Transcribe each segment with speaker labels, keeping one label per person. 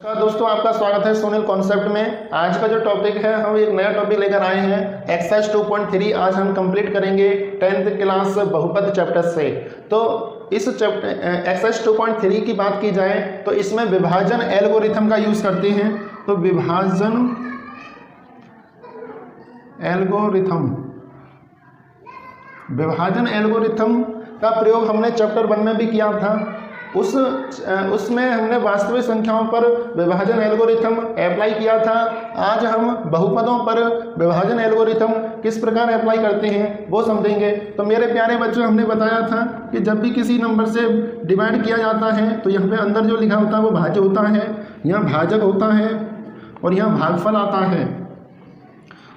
Speaker 1: नमस्कार दोस्तों, आपका स्वागत है सोनल कॉन्सेप्ट में। आज का जो टॉपिक है, हम एक नया टॉपिक लेकर आए हैं एक्सरसाइज 2.3। आज हम कंप्लीट करेंगे 10th क्लास बहुपद चैप्टर से। तो इस चैप्टर एक्सरसाइज 2.3 की बात की जाए तो इसमें विभाजन एल्गोरिथम का यूज करते हैं। तो विभाजन एल्गोरिथम का प्रयोग हमने चैप्टर 1 में भी किया था। उसमें हमने वास्तविक संख्याओं पर विभाजन एल्गोरिथम अप्लाई किया था। आज हम बहुपदों पर विभाजन एल्गोरिथम किस प्रकार अप्लाई करते हैं वो समझेंगे। तो मेरे प्यारे बच्चों, हमने बताया था कि जब भी किसी नंबर से डिवाइड किया जाता है तो यहाँ पे अंदर जो लिखा होता है वो भाज्य होता है, यहाँ भाजक होता है और यहाँ भागफल आता है,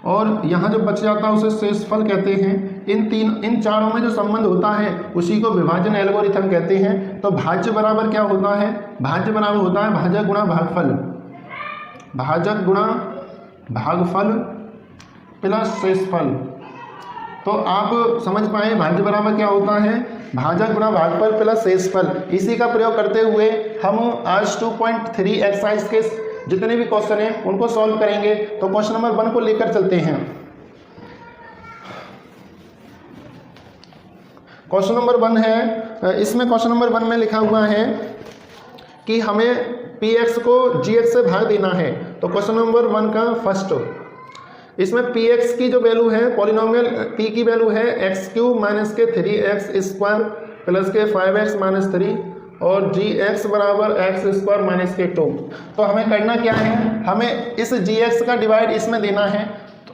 Speaker 1: और यहाँ जो बच जाता है उसे शेषफल कहते हैं। इन चारों में जो संबंध होता है उसी को विभाजन एल्गोरिथम कहते हैं। तो भाज्य बराबर क्या होता है? भाज्य बराबर होता है भाजक गुणा भागफल, भाजक गुणा भागफल प्लस शेषफल। तो आप समझ पाए भाज्य बराबर क्या होता है? भाजक गुणा भागफल प्लस शेषफल। इसी का प्रयोग करते हुए हम आज 2.3 एक्सरसाइज के जितने भी क्वेश्चन हैं उनको सॉल्व करेंगे। तो क्वेश्चन नंबर 1 को लेकर चलते हैं। क्वेश्चन नंबर 1 है, इसमें क्वेश्चन नंबर 1 में लिखा हुआ है कि हमें px को gx से भाग देना है। तो क्वेश्चन नंबर 1 का फर्स्ट, इसमें px की जो वैल्यू है, पॉलिनोमियल p की वैल्यू है x³ माइनस के 3x² प्लस के 5x माइनस 3 और gx बराबर x² माइनस के 2। तो हमें करना क्या है? हमें इस gx का डिवाइड इसमें देना है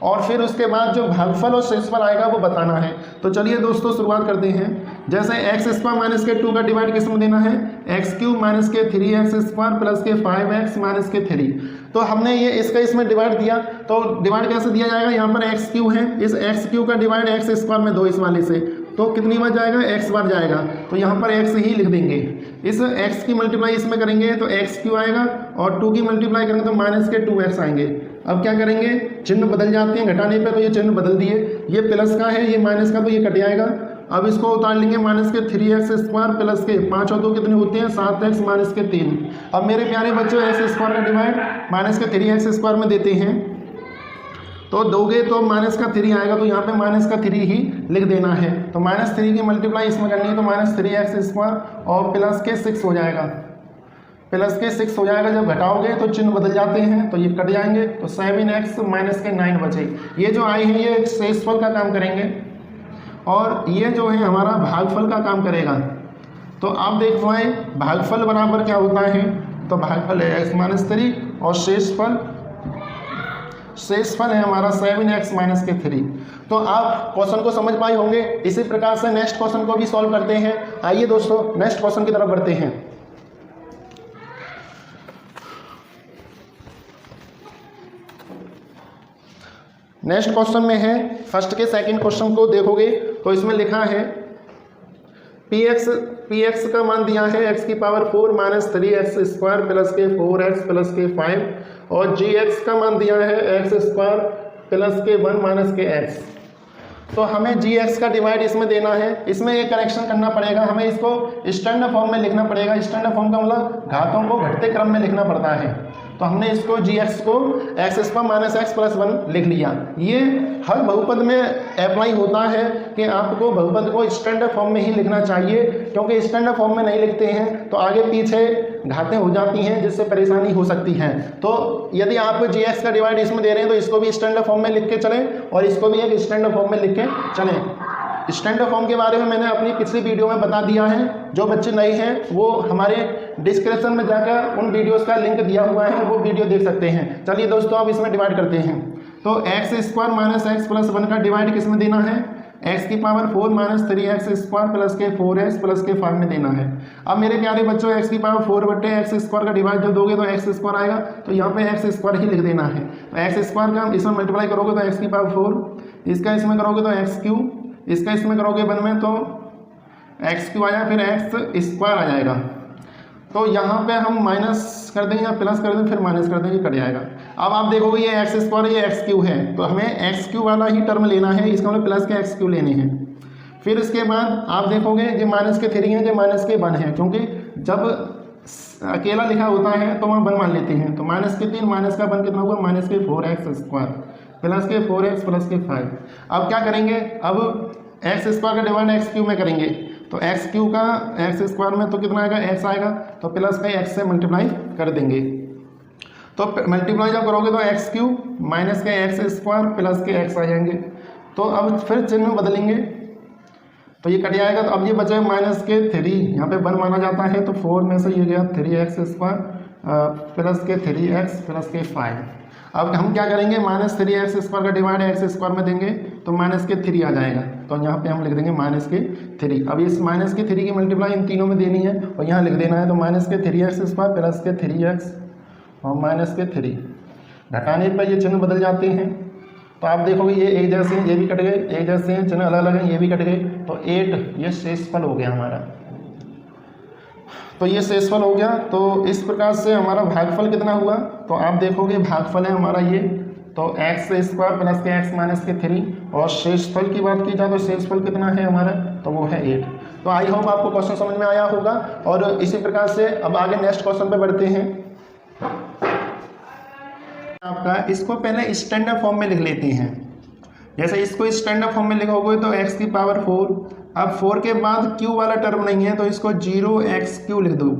Speaker 1: और फिर उसके बाद जो भागफल और शेषफल आएगा वो बताना है। तो चलिए दोस्तों शुरुआत करते हैं। जैसे x² माइनस के 2 का डिवाइड किस में देना है? x³ माइनस के 3x² प्लस के 5x माइनस के 3। तो हमने ये इसका इसमें डिवाइड दिया। तो डिवाइड कैसे दिया जाएगा? यहाँ पर x³ है, इस x³ का डिवाइड x² में दो इस वाले से, तो कितनी बार जाएगा? x बार जाएगा। तो यहाँ पर x ही लिख देंगे। इस x की मल्टीप्लाई इसमें करेंगे तो x³ आएगा और 2 की मल्टीप्लाई करेंगे तो माइनस के 2x आएंगे। अब क्या करेंगे? चिन्ह बदल जाते हैं घटाने पे, तो ये चिन्ह बदल दिए, ये प्लस का है, ये माइनस का, तो ये कट जाएगा। अब इसको उतार लेंगे, माइनस के 3x² प्लस के 5 और 2 कितने होते हैं? 7x माइनस के 3। अब मेरे प्यारे बच्चों, x² का डिवाइड माइनस के 3x² में देते हैं तो दोगे तो माइनस का 3 आएगा, तो यहाँ पे माइनस का 3 ही लिख देना है। तो माइनस 3 की मल्टीप्लाई इसमें करनी है तो माइनस 3x² और प्लस के 6 हो जाएगा, प्लस के 6 हो जाएगा। जब घटाओगे तो चिन्ह बदल जाते हैं तो ये कट जाएंगे, तो 7x माइनस के 9 बचे। ये जो आई है ये शेषफल का काम करेंगे और ये जो है हमारा भागफल का काम करेगा। तो आप देख पाए भागफल बराबर क्या होता है? तो भागफल है x माइनस 3 और शेषफल है हमारा 7x माइनस के 3। तो आप क्वेश्चन को समझ पाए होंगे। इसी प्रकार से नेक्स्ट क्वेश्चन को भी सॉल्व करते हैं। आइए दोस्तों नेक्स्ट क्वेश्चन की तरफ बढ़ते हैं। नेक्स्ट क्वेश्चन में है, फर्स्ट के सेकंड क्वेश्चन को देखोगे तो इसमें लिखा है px का मान दिया है x की पावर 4 माइनस 3x² प्लस के 4x प्लस के 5 और gx का मान दिया है x² प्लस के 1 माइनस के x। तो हमें gx का डिवाइड इसमें देना है। इसमें एक करेक्शन करना पड़ेगा, हमें इसको स्टैंडर्ड फॉर्म में लिखना पड़ेगा। स्टैंडर्ड फॉर्म का मतलब घातों को घटते क्रम में लिखना पड़ता है। तो हमने इसको gx को x² माइनस x प्लस 1 लिख लिया। ये हर बहुपद में अप्लाई होता है कि आपको बहुपद को स्टैंडर्ड फॉर्म में ही लिखना चाहिए, क्योंकि स्टैंडर्ड फॉर्म में नहीं लिखते हैं तो आगे पीछे घातें हो जाती हैं जिससे परेशानी हो सकती है। तो यदि आप gx का डिवाइड इसमें दे रहे हैं तो इसको भी स्टैंडर्ड फॉर्म में लिख के चलें और इसको भी एक स्टैंडर्ड फॉर्म में लिख के चलें। स्टैंडर्ड फॉर्म के बारे में मैंने अपनी पिछली वीडियो में बता दिया है। जो बच्चे नए हैं वो हमारे डिस्क्रिप्शन में जाकर उन वीडियोस का लिंक दिया हुआ है, वो वीडियो देख सकते हैं। चलिए दोस्तों अब इसमें डिवाइड करते हैं। तो x² माइनस x प्लस 1 का डिवाइड किस में देना है? x की पावर 4 माइनस 3x² प्लस के 4x प्लस के 5 में देना है। अब मेरे प्यारे बच्चों, x की पावर 4 बटे x² का डिवाइड जब दोगे तो x² आएगा, तो यहाँ पे x² ही लिख देना है। तो x² का इसमें मल्टीप्लाई करोगे तो x की पावर 4, इसका इसमें करोगे तो x³, इसका इसमें करोगे 1 में तो x³ आ जाएगा, फिर x² आ जाएगा। तो यहाँ पे हम माइनस कर देंगे या प्लस कर देंगे, फिर माइनस कर देंगे, कट जाएगा। अब आप देखोगे ये x² ये x³ है, तो हमें x³ वाला ही टर्म लेना है, इसका मतलब प्लस के x³ लेने हैं। फिर इसके बाद आप देखोगे जो माइनस के 3 है, जो माइनस के 1 है, क्योंकि जब अकेला लिखा होता है तो वहाँ 1 मान लेते हैं। तो माइनस के 3 माइनस का 1 कितना हुआ, माइनस के 4x² प्लस के 4x प्लस के 5। अब क्या करेंगे, अब x² का डिवाइड x³ में करेंगे तो x³ का x² में तो कितना आएगा, x आएगा, तो प्लस का x से मल्टीप्लाई कर देंगे। तो मल्टीप्लाई जब करोगे तो x³ माइनस के x² प्लस के x आ जाएंगे। तो अब फिर चिन्ह बदलेंगे तो ये कट जाएगा। तो अब ये बचा माइनस के 3, यहाँ पे 1 माना जाता है तो 4 में से ये गया 3x² प्लस के 3x प्लस के 5। अब हम क्या करेंगे, माइनस 3x² का डिवाइड x² में देंगे तो माइनस के 3 आ जाएगा। तो यहाँ पे हम लिख देंगे माइनस के 3। अब इस माइनस के 3 की मल्टीप्लाई इन तीनों में देनी है और यहाँ लिख देना है। तो माइनस के 3x² प्लस के 3x और माइनस के 3, घटाने पर ये चिन्ह बदल जाते हैं। तो आप देखोगे ये एक जैसे हैं, ये भी कट गए, एक जैसे हैं, चिन्ह अलग अलग हैं, ये भी कट गए। तो 8 ये शेषफल हो गया हमारा। तो ये शेषफल हो गया। तो इस प्रकार से हमारा भागफल कितना हुआ, तो आप देखोगे भागफल है हमारा ये, तो x² प्लस के x माइनस के 3। और शेषफल की बात की जाए तो शेषफल कितना है हमारा, तो वो है 8। तो आई होप आपको क्वेश्चन समझ में आया होगा। और इसी प्रकार से अब आगे नेक्स्ट क्वेश्चन पे बढ़ते हैं। आपका इसको पहले स्टैंडर्ड फॉर्म में लिख लेते हैं। जैसे इसको स्टैंडर्ड फॉर्म में लिखोगे तो x⁴। अब 4 के बाद q वाला टर्म नहीं है तो इसको 0x³ लिख दो।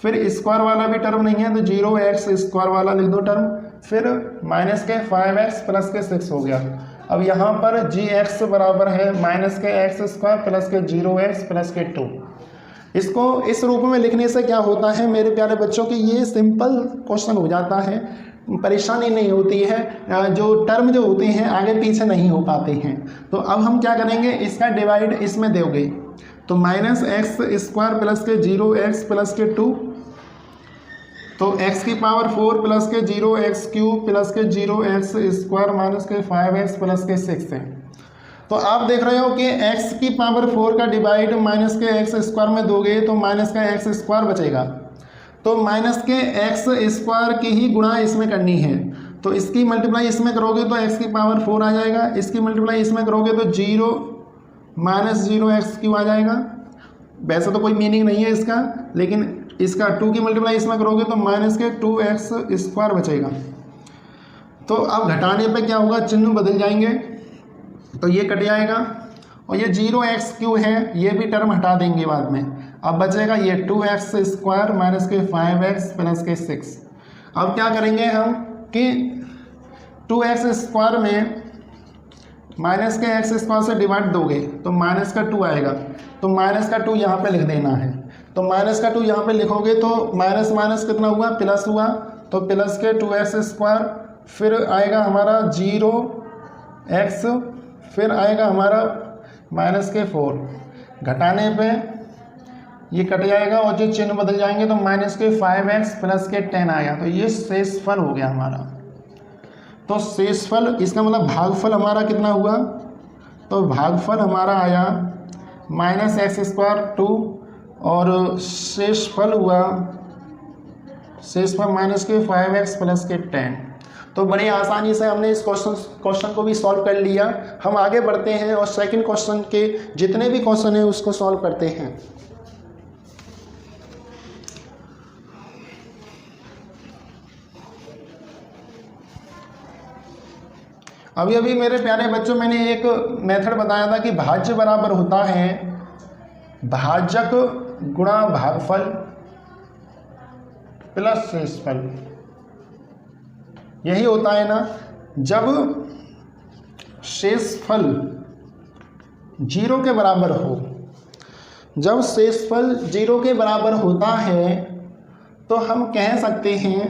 Speaker 1: फिर स्क्वायर वाला भी टर्म नहीं है तो 0x² वाला लिख दो टर्म। फिर माइनस के 5x प्लस के 6 हो गया। अब यहाँ पर gx बराबर है माइनस के x² प्लस के 0x प्लस के 2। इसको इस रूप में लिखने से क्या होता है मेरे प्यारे बच्चों की, ये सिंपल क्वेश्चन हो जाता है, परेशानी नहीं होती है, जो टर्म जो होते हैं आगे पीछे नहीं हो पाते हैं। तो अब हम क्या करेंगे, इसका डिवाइड इसमें दोगे तो माइनस x² प्लस के 0x प्लस के 2, तो x⁴ प्लस के 0x³ प्लस के 0x² माइनस के 5x प्लस के 6 है। तो आप देख रहे हो कि x⁴ का डिवाइड माइनस के x² में दोगे तो माइनस का x² बचेगा। तो माइनस के x² की ही गुणा इसमें करनी है। तो इसकी मल्टीप्लाई इसमें करोगे तो x⁴ आ जाएगा, इसकी मल्टीप्लाई इसमें करोगे तो 0 माइनस 0x³ आ जाएगा। वैसे तो कोई मीनिंग नहीं है इसका, लेकिन इसका 2 की मल्टीप्लाई इसमें करोगे तो माइनस के 2x² बचेगा। तो अब घटाने पे क्या होगा, चिन्ह बदल जाएंगे तो ये कट जाएगा और ये 0x³ है, ये भी टर्म हटा देंगे बाद में। अब बचेगा ये 2x² माइनस के 5x प्लस के 6। अब क्या करेंगे हम कि 2x² में माइनस के x² से डिवाइड दोगे तो माइनस का 2 आएगा। तो माइनस का 2 यहाँ पे लिख देना है। तो माइनस का 2 यहाँ पे लिखोगे तो माइनस माइनस कितना हुआ, प्लस हुआ। तो प्लस के 2x², फिर आएगा हमारा 0x, फिर आएगा हमारा माइनस के 4। घटाने पे ये कट जाएगा और जो चिन्ह बदल जाएंगे तो माइनस के 5x प्लस के 10 आएगा। तो ये शेषफल हो गया हमारा। तो शेषफल इसका मतलब भागफल हमारा कितना हुआ, तो भागफल हमारा आया माइनस x² 2 और शेषफल हुआ, शेषफल माइनस के 5x प्लस के 10। तो बड़ी आसानी से हमने इस क्वेश्चन को भी सॉल्व कर लिया। हम आगे बढ़ते हैं और सेकंड क्वेश्चन के जितने भी क्वेश्चन हैं उसको सॉल्व करते हैं। अभी अभी मेरे प्यारे बच्चों मैंने एक मेथड बताया था कि भाज्य बराबर होता है भाजक गुणा भागफल प्लस शेषफल। यही होता है ना, जब शेषफल 0 के बराबर हो, जब शेषफल 0 के बराबर होता है तो हम कह सकते हैं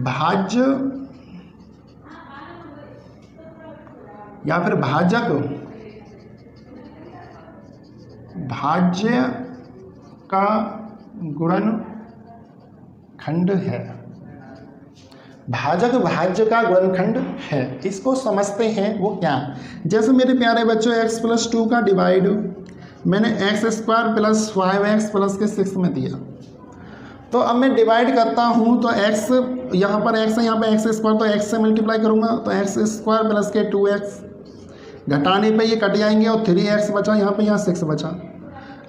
Speaker 1: भाज्य या फिर भाजक भाज्य का गुणनखंड है। भाजक भाज्य का गुणनखंड है। इसको समझते हैं वो क्या। जैसे मेरे प्यारे बच्चों x+2 का डिवाइड मैंने x² प्लस 5x प्लस के 6 में दिया। तो अब मैं डिवाइड करता हूँ तो x यहाँ पर x है, यहाँ पर x² तो x से मल्टीप्लाई करूँगा तो x² प्लस के 2x। घटाने पे ये कट जाएंगे और 3x बचा, यहाँ पे यहाँ 6 बचा।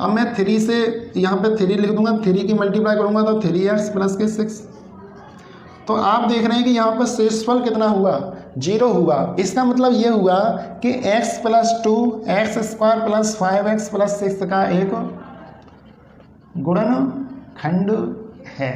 Speaker 1: अब मैं 3 से यहाँ पे 3 लिख दूंगा, 3 की मल्टीप्लाई करूँगा तो 3x प्लस के 6। तो आप देख रहे हैं कि यहाँ पर शेषफल कितना हुआ, 0 हुआ। इसका मतलब ये हुआ कि x plus 2 x square plus 5x plus 6 का एक गुणनखंड है।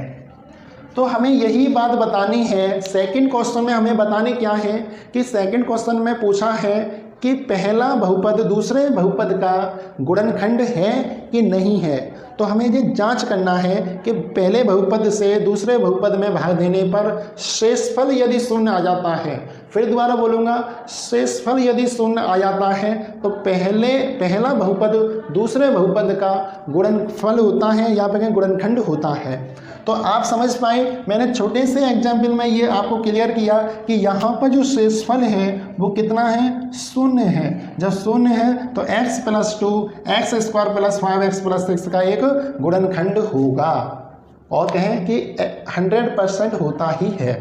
Speaker 1: तो हमें यही बात बतानी है। सेकंड क्वेश्चन में हमें बताने क्या है कि सेकंड क्वेश्चन में पूछा है कि पहला बहुपद दूसरे बहुपद का गुणनखंड है कि नहीं है। तो हमें ये जांच करना है कि पहले बहुपद से दूसरे बहुपद में भाग देने पर शेषफल यदि शून्य आ जाता है, फिर दोबारा बोलूँगा, शेषफल यदि शून्य आ जाता है तो पहला बहुपद दूसरे बहुपद का गुणनफल होता है या फिर गुणनखंड होता है। तो आप समझ पाए, मैंने छोटे से एग्जाम्पल में ये आपको क्लियर किया कि यहाँ पर जो शेषफल है वो कितना है, शून्य है। जब शून्य है तो x plus 2 x square plus 5x plus 6 का एक गुणनखंड होगा, और कहें कि 100% होता ही है।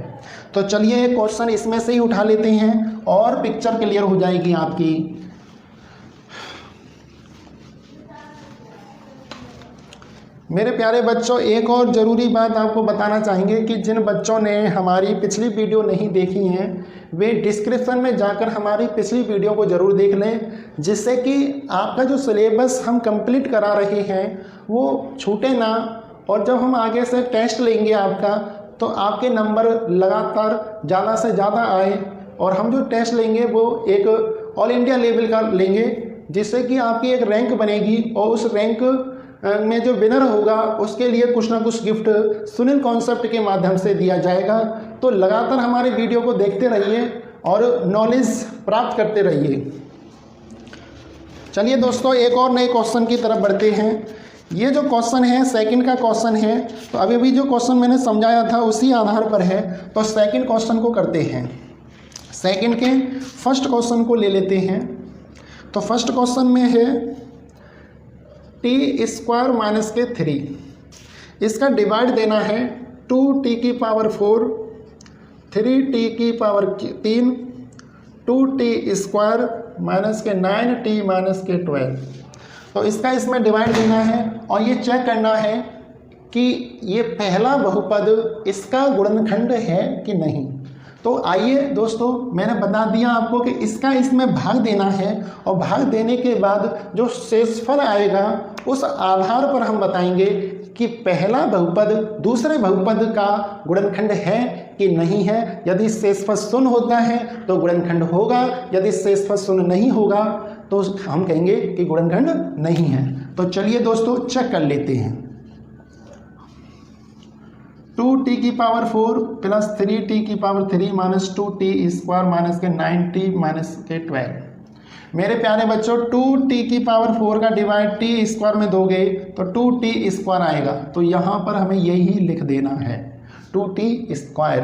Speaker 1: तो चलिए एक क्वेश्चन इसमें से ही उठा लेते हैं और पिक्चर क्लियर हो जाएगी आपकी। मेरे प्यारे बच्चों, एक और ज़रूरी बात आपको बताना चाहेंगे कि जिन बच्चों ने हमारी पिछली वीडियो नहीं देखी हैं वे डिस्क्रिप्शन में जाकर हमारी पिछली वीडियो को ज़रूर देख लें, जिससे कि आपका जो सिलेबस हम कंप्लीट करा रहे हैं वो छूटे ना, और जब हम आगे से टेस्ट लेंगे आपका तो आपके नंबर लगातार ज़्यादा से ज़्यादा आए, और हम जो टेस्ट लेंगे वो एक ऑल इंडिया लेवल का लेंगे, जिससे कि आपकी एक रैंक बनेगी, और उस रैंक में जो विनर होगा उसके लिए कुछ ना कुछ गिफ्ट सुनील कॉन्सेप्ट के माध्यम से दिया जाएगा। तो लगातार हमारे वीडियो को देखते रहिए और नॉलेज प्राप्त करते रहिए। चलिए दोस्तों, एक और नए क्वेश्चन की तरफ बढ़ते हैं। ये जो क्वेश्चन है सेकंड का क्वेश्चन है, तो अभी भी जो क्वेश्चन मैंने समझाया था उसी आधार पर है। तो सेकंड क्वेश्चन को करते हैं। सेकंड के फर्स्ट क्वेश्चन को ले लेते हैं। तो फर्स्ट क्वेश्चन में है टी स्क्वायर माइनस के 3, इसका डिवाइड देना है 2t की पावर 4, 3t की पावर 3, 2t स्क्वायर माइनस के 9t माइनस के 12। तो इसका इसमें डिवाइड देना है और ये चेक करना है कि ये पहला बहुपद इसका गुणनखंड है कि नहीं। तो आइए दोस्तों, मैंने बता दिया आपको कि इसका इसमें भाग देना है, और भाग देने के बाद जो शेषफल आएगा उस आधार पर हम बताएंगे कि पहला बहुपद दूसरे बहुपद का गुणनखंड है कि नहीं है। यदि शेषफल शून्य होता है तो गुणनखंड होगा, यदि शेषफल शून्य नहीं होगा तो हम कहेंगे कि गुणनखंड नहीं है। तो चलिए दोस्तों चेक कर लेते हैं। 2t की पावर 4 प्लस 3t की power 3 minus 2t square minus के 9t माइनस के 12। मेरे प्यारे बच्चों, 2t की पावर 4 का डिवाइड t स्क्वायर में दोगे तो 2t स्क्वायर आएगा। तो यहाँ पर हमें यही लिख देना है 2t स्क्वायर।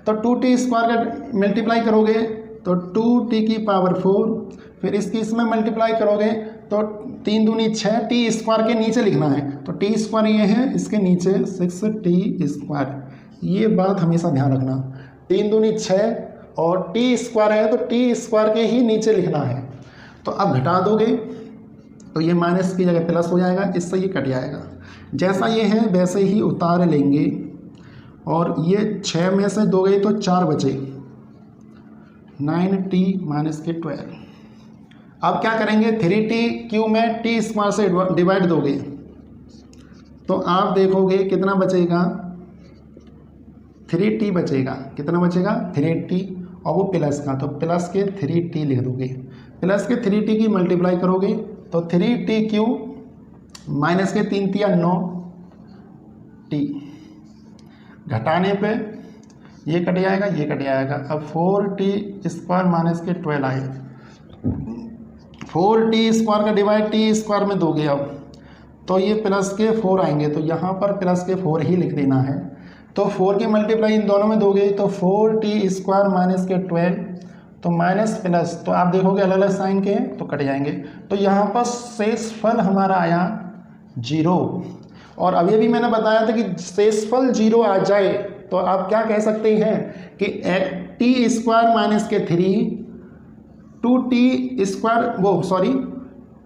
Speaker 1: तो 2t स्क्वायर का मल्टीप्लाई करोगे तो 2t की पावर 4, फिर इसकी इसमें मल्टीप्लाई करोगे तो 3 दूनी 6, टी स्क्वायर के नीचे लिखना है। तो टी स्क्वायर ये है, इसके नीचे 6t स्क्वायर। ये बात हमेशा ध्यान रखना, 3 दूनी 6 और टी स्क्वायर है तो टी स्क्वायर के ही नीचे लिखना है। तो अब घटा दोगे तो ये माइनस की जगह प्लस हो जाएगा, इससे ये कट जाएगा। जैसा ये है वैसे ही उतार लेंगे, और ये 6 में से दोगे तो 4 बचे, 9t माइनस के 12। अब क्या करेंगे, 3t क्यू में टी स्क्वायर से डिवाइड दोगे तो आप देखोगे कितना बचेगा, 3t बचेगा। कितना बचेगा, 3t, और वो प्लस का, तो प्लस के 3t लिख दोगे। प्लस के 3t की मल्टीप्लाई करोगे तो 3t क्यू माइनस के 3 तिया 9t, घटाने पे ये कट जाएगा, ये कट जाएगा। अब 4t स्क्वायर माइनस के 12 आए, 4t स्क्वायर का डिवाइड t स्क्वायर में दोगे अब तो ये प्लस के 4 आएंगे, तो यहाँ पर प्लस के 4 ही लिख देना है। तो 4 की मल्टीप्लाई इन दोनों में दोगे तो 4t स्क्वायर माइनस के 12, तो माइनस प्लस, तो आप देखोगे अलग अलग साइन के हैं तो कट जाएंगे। तो यहाँ पर शेषफल हमारा आया 0। और अभी भी मैंने बताया था कि शेषफल 0 आ जाए तो आप क्या कह सकते हैं कि t स्क्वायर माइनस के 3, 2t स्क्वायर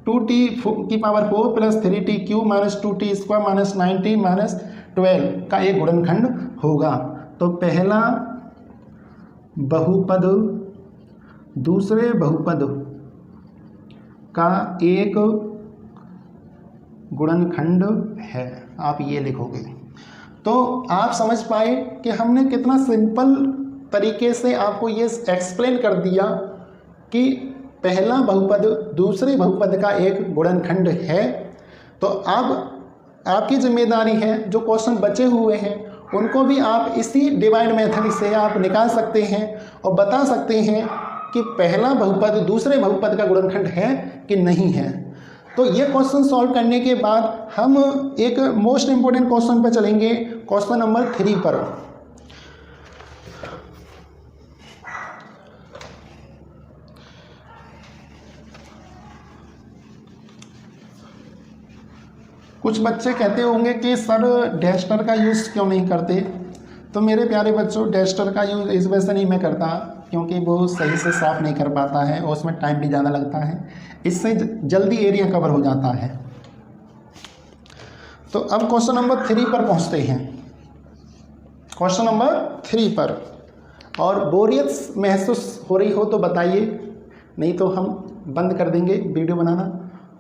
Speaker 1: 2t की power 4 plus 3t cube minus 2t square minus 9t minus 12 का एक गुणनखंड होगा। तो पहला बहुपद दूसरे बहुपद का एक गुणनखंड है, आप ये लिखोगे। तो आप समझ पाए कि हमने कितना सिंपल तरीके से आपको ये एक्सप्लेन कर दिया कि पहला बहुपद दूसरे बहुपद का एक गुणनखंड है। तो अब आपकी जिम्मेदारी है जो क्वेश्चन बचे हुए हैं उनको भी आप इसी डिवाइड मेथड से आप निकाल सकते हैं और बता सकते हैं कि पहला बहुपद दूसरे बहुपद का गुणनखंड है कि नहीं है। तो ये क्वेश्चन सॉल्व करने के बाद हम एक मोस्ट इंपोर्टेंट क्वेश्चन पर चलेंगे, क्वेश्चन नंबर 3 पर। कुछ बच्चे कहते होंगे कि सर डस्टर का यूज़ क्यों नहीं करते। तो मेरे प्यारे बच्चों, डस्टर का यूज़ इस वजह से नहीं मैं करता क्योंकि वो सही से साफ़ नहीं कर पाता है और उसमें टाइम भी ज़्यादा लगता है, इससे जल्दी एरिया कवर हो जाता है। तो अब क्वेश्चन नंबर 3 पर पहुंचते हैं। क्वेश्चन नंबर 3 पर, और बोरियत महसूस हो रही हो तो बताइए, नहीं तो हम बंद कर देंगे वीडियो बनाना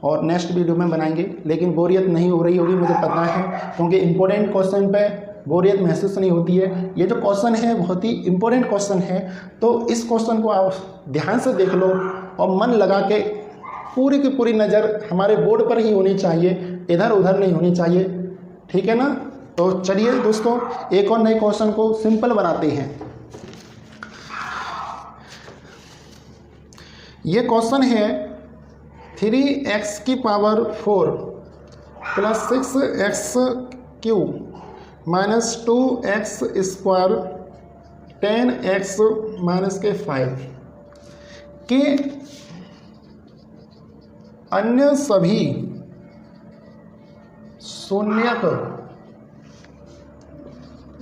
Speaker 1: और नेक्स्ट वीडियो में बनाएंगे। लेकिन बोरियत नहीं हो रही होगी मुझे पता है, क्योंकि इम्पोर्टेंट क्वेश्चन पे बोरियत महसूस नहीं होती है। ये जो क्वेश्चन है बहुत ही इम्पोर्टेंट क्वेश्चन है, तो इस क्वेश्चन को आप ध्यान से देख लो और मन लगा के पूरी की पूरी नज़र हमारे बोर्ड पर ही होनी चाहिए, इधर उधर नहीं होनी चाहिए, ठीक है ना। तो चलिए दोस्तों, एक और नए क्वेश्चन को सिंपल बनाते हैं। ये क्वेश्चन है 3x की power 4 plus 6x cube minus 2x square 10x minus के 5 के अन्य सभी शून्यक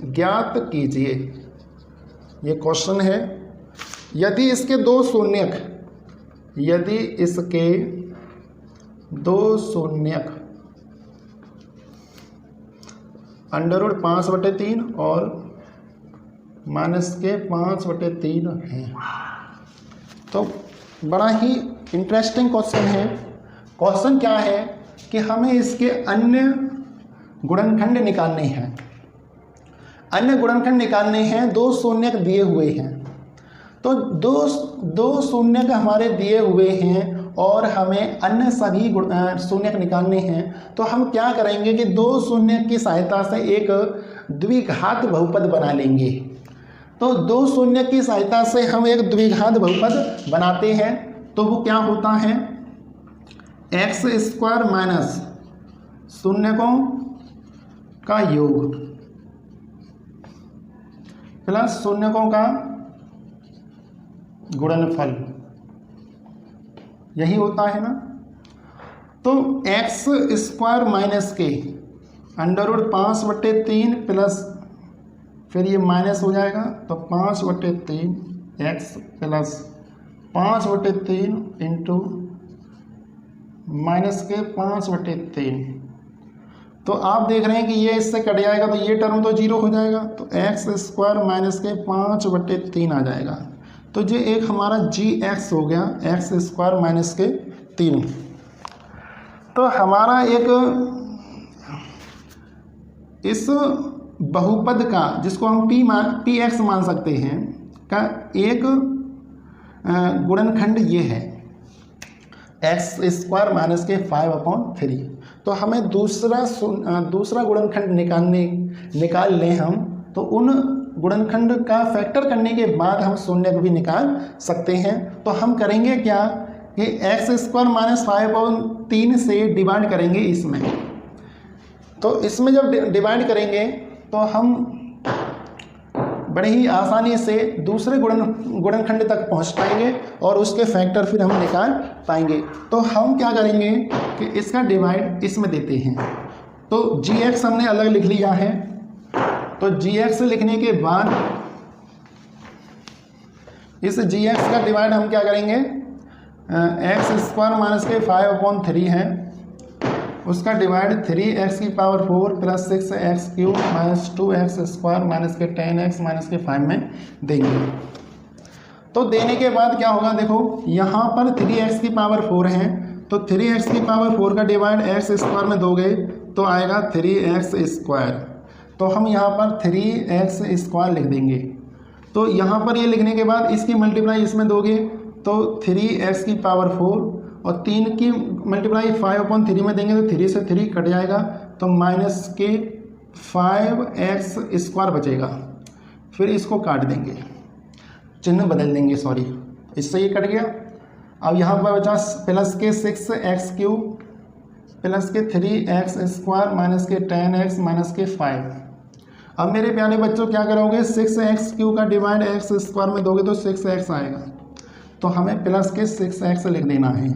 Speaker 1: ज्ञात कीजिए। ये क्वेश्चन है, यदि इसके दो शून्यक अंडररूट 5/3 और माइनस के 5/3 हैं। तो बड़ा ही इंटरेस्टिंग क्वेश्चन है। क्वेश्चन क्या है कि हमें इसके अन्य गुणनखंड निकालने हैं। अन्य गुणनखंड निकालने हैं, दो शून्यक दिए हुए हैं। तो दो शून्यक हमारे दिए हुए हैं और हमें अन्य सभी शून्यक निकालने हैं। तो हम क्या करेंगे कि दो शून्यक की सहायता से एक द्विघात बहुपद बना लेंगे। तो दो शून्यक की सहायता से हम एक द्विघात बहुपद बनाते हैं। तो वो क्या होता है, एक्स स्क्वायर माइनस शून्यकों का योग प्लस शून्यकों का गुणनफल, यही होता है ना। तो एक्स स्क्वायर माइनस के अंडररूट 5/3 प्लस फिर ये माइनस हो जाएगा, तो 5/3 एक्स प्लस 5/3 इंटू माइनस के 5/3। तो आप देख रहे हैं कि ये इससे कट जाएगा तो ये टर्म तो जीरो हो जाएगा, तो एक्स स्क्वायर माइनस के 5/3 आ जाएगा। तो ये एक हमारा gx हो गया, एक्स स्क्वायर माइनस के 3। तो हमारा एक इस बहुपद का, जिसको हम px मान सकते हैं, का एक गुणनखंड ये है एक्स स्क्वायर माइनस के 5/3। तो हमें दूसरा गुणनखंड निकाल लें हम, तो उन गुणनखंड का फैक्टर करने के बाद हम शून्यक भी निकाल सकते हैं। तो हम करेंगे क्या कि एक्स स्क्वायर माइनस 5/3 से डिवाइड करेंगे इसमें। तो इसमें जब डिवाइड करेंगे तो हम बड़े ही आसानी से दूसरे गुणनखंड तक पहुंच पाएंगे और उसके फैक्टर फिर हम निकाल पाएंगे। तो हम क्या करेंगे कि इसका डिवाइड इसमें देते हैं। तो gx हमने अलग लिख लिया है। तो gx लिखने के बाद इस gx का डिवाइड हम क्या करेंगे, एक्स स्क्वायर माइनस के 5/3 है, उसका डिवाइड 3x की power 4 plus 6x cube minus 2x square minus के 10x माइनस के 5 में देंगे। तो देने के बाद क्या होगा, देखो यहाँ पर 3x की पावर 4 है, तो 3x की पावर 4 का डिवाइड x स्क्वायर में दोगे तो आएगा 3x स्क्वायर। तो हम यहाँ पर 3x स्क्वायर लिख देंगे। तो यहाँ पर ये लिखने के बाद इसकी मल्टीप्लाई इसमें दोगे तो 3x की पावर 4 और 3 की मल्टीप्लाई 5/3 में देंगे तो 3 से 3 कट जाएगा, तो माइनस के 5x स्क्वायर बचेगा। फिर इसको काट देंगे, चिन्ह बदल देंगे, सॉरी, इससे ये कट गया। अब यहाँ पर बचा प्लस के 6x क्यूब प्लस के 3x स्क्वायर माइनस के 10x माइनस के 5। अब मेरे प्यारे बच्चों क्या करोगे, 6x क्यूब का डिवाइड x स्क्वायर में दोगे तो 6x आएगा, तो हमें प्लस के 6x लिख देना है।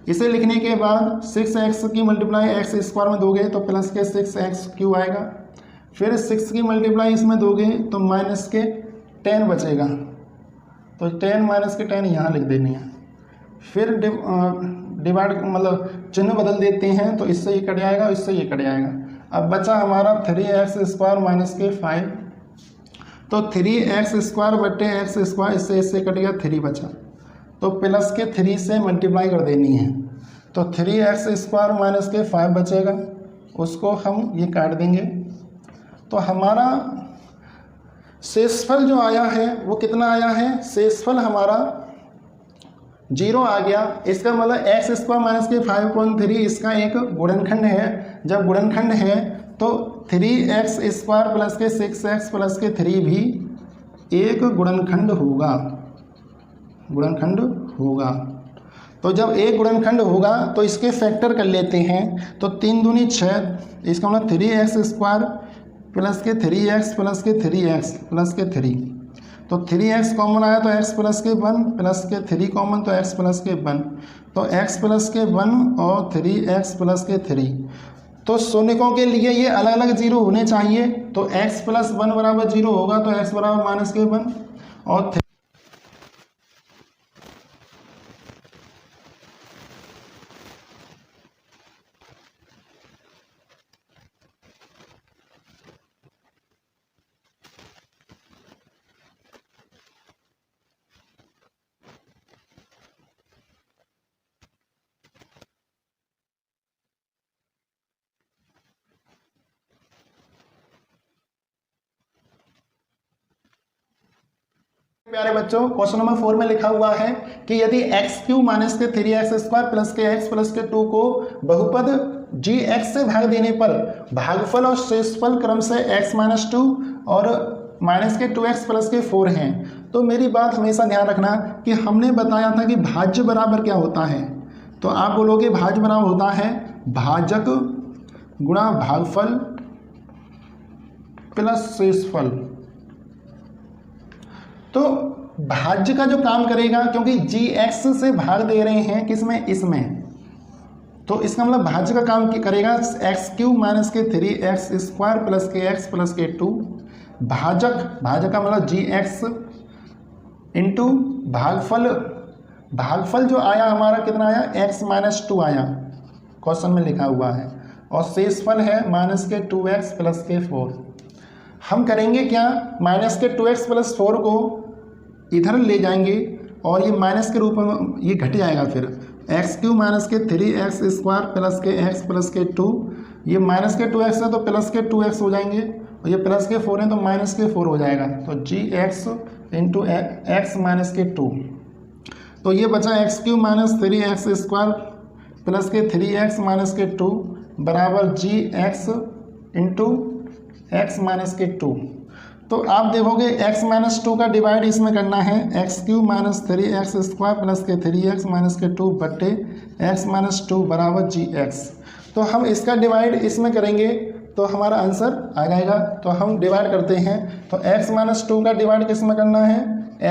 Speaker 1: इसे लिखने के बाद 6x की मल्टीप्लाई x स्क्वायर में दोगे तो प्लस के 6x क्यूब आएगा। फिर 6 की मल्टीप्लाई इसमें दोगे तो माइनस के 10 बचेगा, तो 10 माइनस के 10 यहाँ लिख देनी है। फिर डिवाइड मतलब चिन्ह बदल देते हैं, तो इससे ये कट जाएगा, इससे ये कट जाएगा। अब बचा हमारा 3x स्क्वायर माइनस के 5, तो 3x स्क्वायर बटे x स्क्वायर, इससे कट गया, 3 बचा, तो प्लस के 3 से मल्टीप्लाई कर देनी है, तो 3x स्क्वायर माइनस के 5 बचेगा, उसको हम ये काट देंगे। तो हमारा शेषफल जो आया है वो कितना आया है, शेषफल हमारा 0 आ गया। इसका मतलब x स्क्वायर माइनस के 5/3 इसका एक गुणनखंड है। जब गुणनखंड है तो 3x स्क्वायर प्लस के 6x प्लस के 3 भी एक गुणनखंड होगा, गुणनखंड होगा। तो जब एक गुणनखंड होगा तो इसके फैक्टर कर लेते हैं, तो 3 दूनी 6, इसका मतलब 3x स्क्वायर प्लस के 3x प्लस के 3x प्लस के 3, तो 3x कॉमन आया तो x प्लस के 1 प्लस के 3 कॉमन तो x प्लस के 1, तो x प्लस के 1 और 3x प्लस के 3। तो शून्यकों के लिए ये अलग अलग 0 होने चाहिए, तो x प्लस 1 बराबर 0 होगा, तो x बराबर माइनस के 1 और प्यारे बच्चों क्वेश्चन नंबर 4 में लिखा हुआ है कि यदि x क्यूब माइनस के 3x स्क्वायर प्लस के x प्लस के 2 को बहुपद gx से भाग देने पर भागफल और शेषफल क्रम से x माइनस 2 और माइनस के 2x प्लस के 4 हैं। तो मेरी बात हमेशा ध्यान रखना कि हमने बताया था कि भाज्य बराबर क्या होता है, तो आप बोलोगे भाज्य बराबर होता है भाजक गुणा भागफल प्लस शेषफल। तो भाज्य का जो काम करेगा, क्योंकि gx से भाग दे रहे हैं किसमें, इसमें, तो इसका मतलब भाज्य का काम करेगा x क्यूब माइनस के 3x स्क्वायर प्लस के x प्लस के 2। भाजक का मतलब gx इंटू भागफल, भागफल जो आया हमारा कितना आया, x माइनस 2 आया, क्वेश्चन में लिखा हुआ है, और शेषफल है माइनस के 2x प्लस के 4। हम करेंगे क्या, माइनस के 2x प्लस 4 को इधर ले जाएंगे और ये माइनस के रूप में ये घट जाएगा, फिर x क्यूब माइनस के 3x स्क्वायर प्लस के x प्लस के 2, ये माइनस के 2x है तो प्लस के 2x हो जाएंगे, और ये प्लस के 4 है तो माइनस के 4 हो जाएगा, तो gx इंटू x माइनस के 2। तो ये बचा x cube minus 3x square plus के 3x माइनस के 2 बराबर gx इंटू x माइनस के 2। तो आप देखोगे x माइनस 2 का डिवाइड इसमें करना है, x cube minus 3x square plus के 3x माइनस के 2 बट्टे x माइनस 2 बराबर gx। तो हम इसका डिवाइड इसमें करेंगे तो हमारा आंसर आ जाएगा। तो हम डिवाइड करते हैं, तो x माइनस 2 का डिवाइड किस में करना है,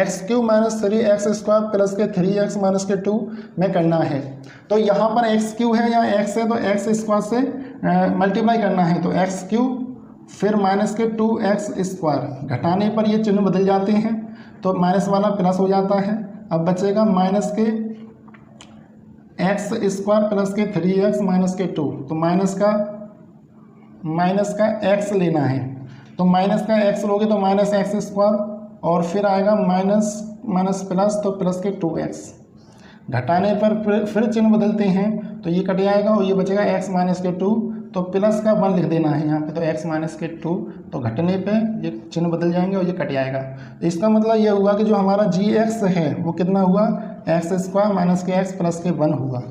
Speaker 1: x cube minus 3x square plus के 3x माइनस के 2 में करना है। तो यहाँ पर x क्यूब है, यहाँ x है, तो x स्क्वायर से मल्टीप्लाई करना है, तो x क्यूब फिर माइनस के 2x स्क्वायर, घटाने पर ये चिन्ह बदल जाते हैं, तो माइनस वाला प्लस हो जाता है। अब बचेगा माइनस के एक्स स्क्वायर प्लस के 3x माइनस के 2, तो माइनस का x लेना है, तो माइनस का x लोगे तो माइनस एक्स स्क्वायर और फिर आएगा माइनस माइनस प्लस, तो प्लस के 2x, घटाने पर फिर चिन्ह बदलते हैं तो ये कट जाएगा और ये बचेगा x माइनस के 2, तो प्लस का 1 लिख देना है यहाँ पे, तो x माइनस के 2, तो घटने पे ये चिन्ह बदल जाएंगे और ये कट जाएगा। तो इसका मतलब ये हुआ कि जो हमारा gx है वो कितना हुआ, एक्स स्क्वायर माइनस के x प्लस के 1 हुआ।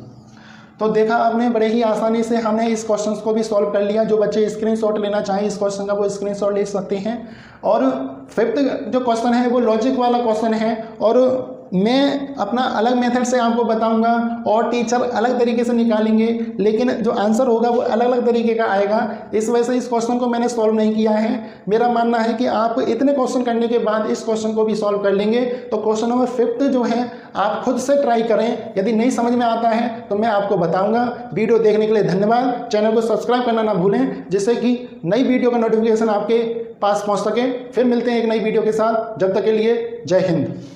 Speaker 1: तो देखा आपने, बड़े ही आसानी से हमने इस क्वेश्चन को भी सॉल्व कर लिया। जो बच्चे स्क्रीनशॉट लेना चाहें इस क्वेश्चन का वो स्क्रीनशॉट ले सकते हैं। और फिफ्थ जो क्वेश्चन है वो लॉजिक वाला क्वेश्चन है और मैं अपना अलग मेथड से आपको बताऊंगा और टीचर अलग तरीके से निकालेंगे, लेकिन जो आंसर होगा वो अलग अलग तरीके का आएगा। इस वजह से इस क्वेश्चन को मैंने सॉल्व नहीं किया है। मेरा मानना है कि आप इतने क्वेश्चन करने के बाद इस क्वेश्चन को भी सॉल्व कर लेंगे। तो क्वेश्चन नंबर 5 जो है आप खुद से ट्राई करें, यदि नहीं समझ में आता है तो मैं आपको बताऊंगा। वीडियो देखने के लिए धन्यवाद। चैनल को सब्सक्राइब करना ना भूलें, जिससे कि नई वीडियो का नोटिफिकेशन आपके पास पहुंच सके। फिर मिलते हैं एक नई वीडियो के साथ, जब तक के लिए जय हिंद।